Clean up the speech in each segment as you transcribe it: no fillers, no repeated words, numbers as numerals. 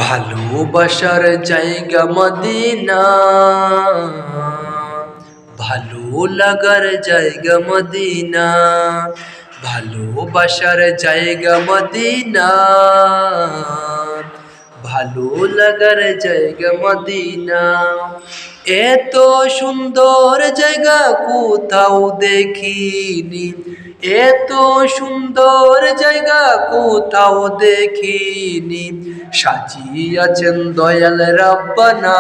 ভালোবাসার জায়গা মদিনা, ভালো লাগার জায়গা মদিনা, ভালোবাসার জায়গা মদিনা, ভালো লাগার জায়গা মদিনা। এত সুন্দর জায়গা কোথাও দেখিনি, এত সুন্দর জায়গা কোথাও দেখিনি, সাজিয়েছেন দয়াল রাব্বানা,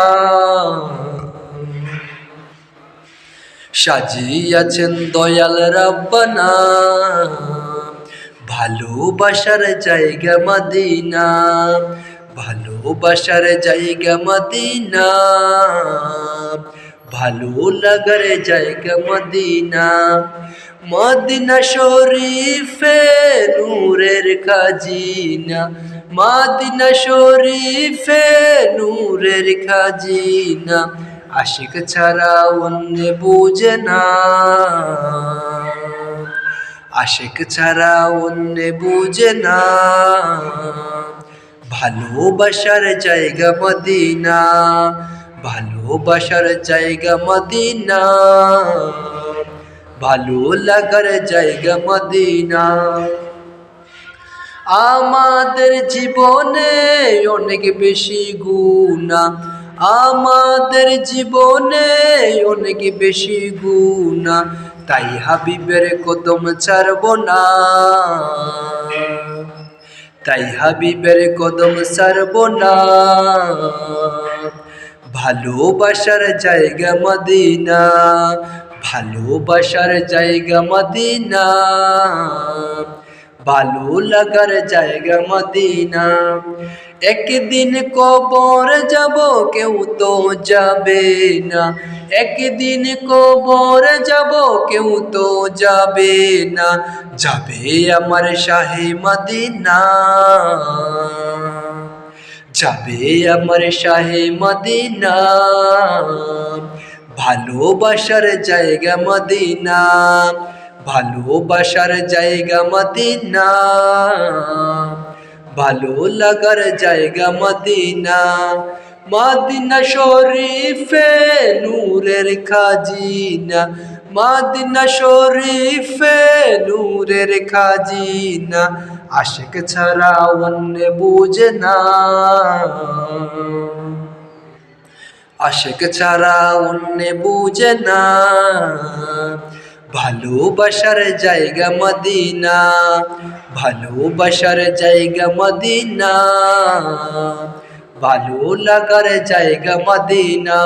সাজিয়েছেন দয়াল রাব্বানা। ভালোবাসার জায়গা মদিনা, ভালোবাসার জায়গা মদিনা, ভালো লাগার জায়গা মদিনা। মদিনা শরীফে নূরের খাজিনা, মদিনা শরীফে নূরের খাজিনা, আশিক ছাড়া অন্য বুঝে না, আশিক ছাড়া অন্য বুঝে না। ভালোবাসার জায়গা মদিনা, ভালোবাসার জায়গা মদিনা, ভালো লাগার জায়গা মদিনা। আমাদের জীবনে অনেক বেশি গুনাহ, আমাদের জীবনে অনেক বেশি গুনাহ, তাই হাবিবের কদম ছাড়ব না, তাই হাবিবের কদম ছাড়ব না। ভালোবাসার জায়গা মদিনা, ভালোবাসার জায়গা মদিনা, ভালো লাগার জায়গা মদিনা। একদিন কবর যাব কেউ তো যাবে না, একদিন কবর যাব কেউ তো যাবে না, যাবে আমার শাহে মদিনা, যাবে আমার শাহে মদিনা। ভালোবাসার জায়গা মদিনা, ভালোবাসার জায়গা মদিনা, ভালো লাগার জায়গা মদিনা। মদিনা শরীফে নূরের খাজিনা, মদিনা শরীফে নূরের খাজিনা, আশিক ছাড়া অন্য বুঝে না, আশিক ছাড়া অন্য বুঝে না। ভালোবাসার জায়গা মদিনা, ভালোবাসার জায়গা মদিনা, ভালো লাগার জায়গা মদিনা।